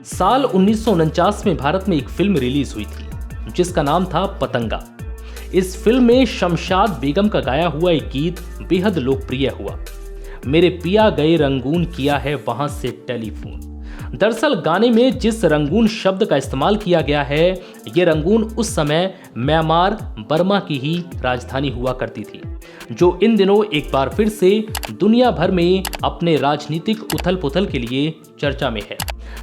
साल 1949 में भारत में एक फिल्म रिलीज हुई थी जिसका नाम था पतंगा। इस फिल्म में शमशाद बेगम का गाया हुआ एक गीत बेहद लोकप्रिय हुआ। मेरे पिया गए रंगून किया है वहां से टेलीफोन। दरअसल गाने में जिस रंगून शब्द का इस्तेमाल किया गया है, ये रंगून उस समय म्यांमार बर्मा की ही राजधानी हुआ करती थी, जो इन दिनों एक बार फिर से दुनिया भर में अपने राजनीतिक उथल पुथल के लिए चर्चा में है।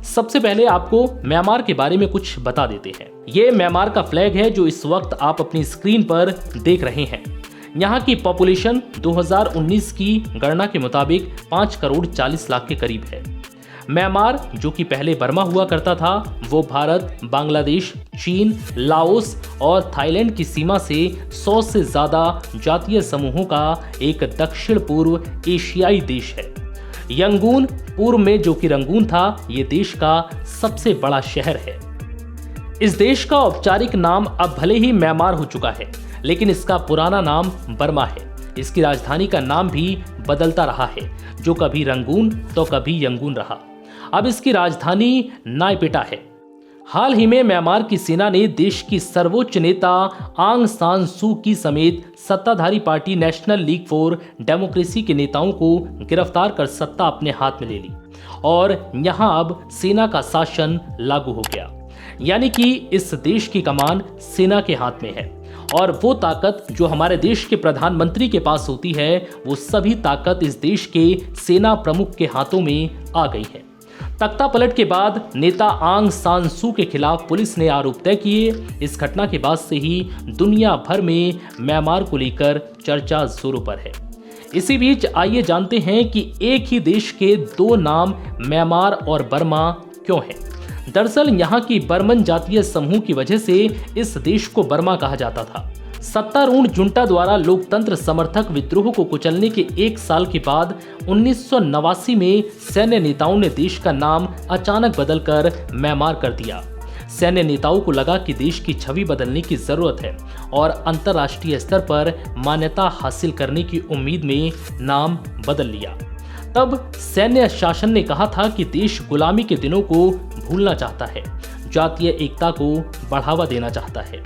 सबसे पहले आपको म्यांमार के बारे में कुछ बता देते हैं। ये म्यांमार का फ्लैग है जो इस वक्त आप अपनी स्क्रीन पर देख रहे हैं। यहाँ की पॉपुलेशन 2019 की गणना के मुताबिक 5 करोड़ 40 लाख के करीब है। म्यांमार, जो कि पहले बर्मा हुआ करता था, वो भारत, बांग्लादेश, चीन, लाओस और थाईलैंड की सीमा से 100 से ज्यादा जातीय समूहों का एक दक्षिण पूर्व एशियाई देश है। यंगून पूर्व में जो कि रंगून था, ये देश का सबसे बड़ा शहर है। इस देश का औपचारिक नाम अब भले ही म्यांमार हो चुका है, लेकिन इसका पुराना नाम बर्मा है। इसकी राजधानी का नाम भी बदलता रहा है, जो कभी रंगून तो कभी यंगून रहा। अब इसकी राजधानी नायपिटा है। हाल ही में म्यांमार की सेना ने देश की सर्वोच्च नेता आंग सान सू की समेत सत्ताधारी party national league for democracy के नेताओं को गिरफ्तार कर सत्ता अपने हाथ में ले ली और यहां अब सेना का शासन लागू हो गया। यानी कि इस देश की कमान सेना के हाथ में है और वो ताकत जो हमारे देश के प्रधानमंत्री के पास होती है, वो सभी ताकत इस देश के सेना प्रमुख के हाथों में आ गई है। तख्ता पलट के बाद नेता आंग सान सू के खिलाफ पुलिस ने आरोप तय किए। इस घटना के बाद से ही दुनिया भर में म्यांमार को लेकर चर्चा जोरों पर है। इसी बीच आइए जानते हैं कि एक ही देश के दो नाम म्यांमार और बर्मा क्यों हैं। दरअसल यहाँ की बर्मन जातीय समूह की वजह से इस देश को बर्मा कहा जाता था। सत्तारूढ़ जुंटा द्वारा लोकतंत्र समर्थक विद्रोह को कुचलने के एक साल के बाद 1989 में सैन्य नेताओं ने देश का नाम अचानक बदलकर म्यांमार कर दिया। सैन्य नेताओं को लगा कि देश की छवि बदलने की जरूरत है और अंतर्राष्ट्रीय स्तर पर मान्यता हासिल करने की उम्मीद में नाम बदल लिया। तब सैन्य शासन ने कहा था कि देश गुलामी के दिनों को भूलना चाहता है, जातीय एकता को बढ़ावा देना चाहता है।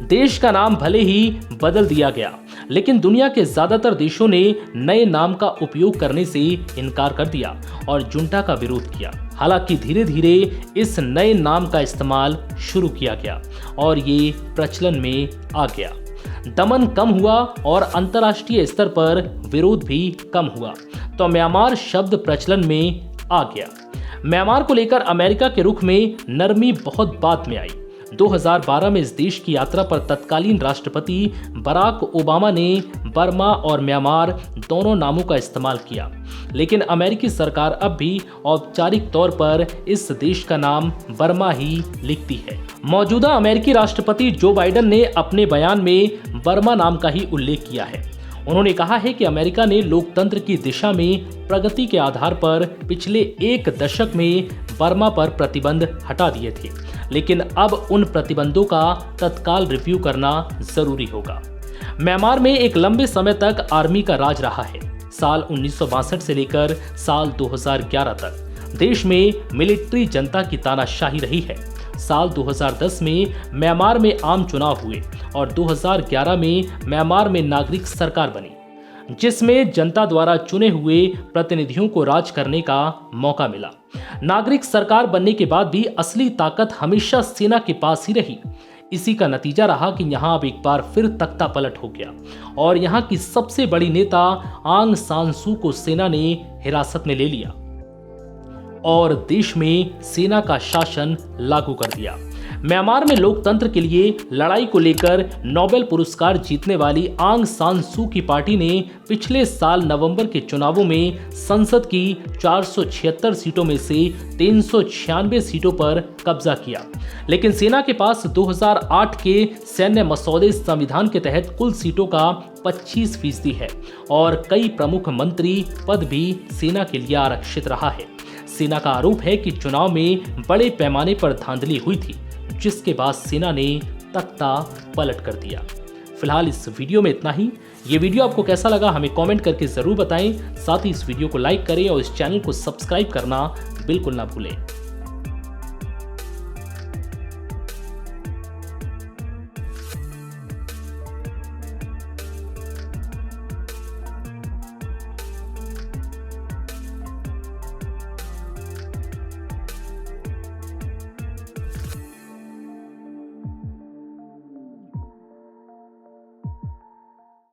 देश का नाम भले ही बदल दिया गया, लेकिन दुनिया के ज्यादातर देशों ने नए नाम का उपयोग करने से इनकार कर दिया और जुंटा का विरोध किया। हालांकि धीरे धीरे इस नए नाम का इस्तेमाल शुरू किया गया और ये प्रचलन में आ गया। दमन कम हुआ और अंतर्राष्ट्रीय स्तर पर विरोध भी कम हुआ, तो म्यांमार शब्द प्रचलन में आ गया। म्यांमार को लेकर अमेरिका के रुख में नरमी बहुत बाद में आई। 2012 में इस देश की यात्रा पर तत्कालीन राष्ट्रपति बराक ओबामा ने बर्मा और म्यांमार दोनों नामों का इस्तेमाल किया, लेकिन अमेरिकी सरकार अब भी औपचारिक तौर पर इस देश का नाम बर्मा ही लिखती है। मौजूदा अमेरिकी राष्ट्रपति जो बाइडेन ने अपने बयान में बर्मा नाम का ही उल्लेख किया है। उन्होंने कहा है कि अमेरिका ने लोकतंत्र की दिशा में प्रगति के आधार पर पिछले एक दशक में बर्मा पर प्रतिबंध हटा दिए थे, लेकिन अब उन प्रतिबंधों का तत्काल रिव्यू करना जरूरी होगा। म्यांमार में एक लंबे समय तक आर्मी का राज रहा है। साल 1962 से लेकर साल 2011 तक देश में मिलिट्री जनता की तानाशाही रही है। साल 2010 में म्यांमार में आम चुनाव हुए और 2011 में म्यांमार में नागरिक सरकार बनी, जिसमें जनता द्वारा चुने हुए प्रतिनिधियों को राज करने का मौका मिला। नागरिक सरकार बनने के बाद भी असली ताकत हमेशा सेना के पास ही रही। इसी का नतीजा रहा कि यहाँ अब एक बार फिर तख्ता पलट हो गया और यहाँ की सबसे बड़ी नेता आंग सान सू को सेना ने हिरासत में ले लिया और देश में सेना का शासन लागू कर दिया। म्यांमार में लोकतंत्र के लिए लड़ाई को लेकर नोबेल पुरस्कार जीतने वाली आंग सान सू की पार्टी ने पिछले साल नवंबर के चुनावों में संसद की 476 सीटों में से 396 सीटों पर कब्जा किया, लेकिन सेना के पास 2008 के सैन्य मसौदे संविधान के तहत कुल सीटों का 25% है और कई प्रमुख मंत्री पद भी सेना के लिए आरक्षित रहा है। सेना का आरोप है कि चुनाव में बड़े पैमाने पर धांधली हुई थी, जिसके बाद सेना ने तख्ता पलट कर दिया। फिलहाल इस वीडियो में इतना ही। ये वीडियो आपको कैसा लगा हमें कमेंट करके जरूर बताएं। साथ ही इस वीडियो को लाइक करें और इस चैनल को सब्सक्राइब करना बिल्कुल ना भूलें।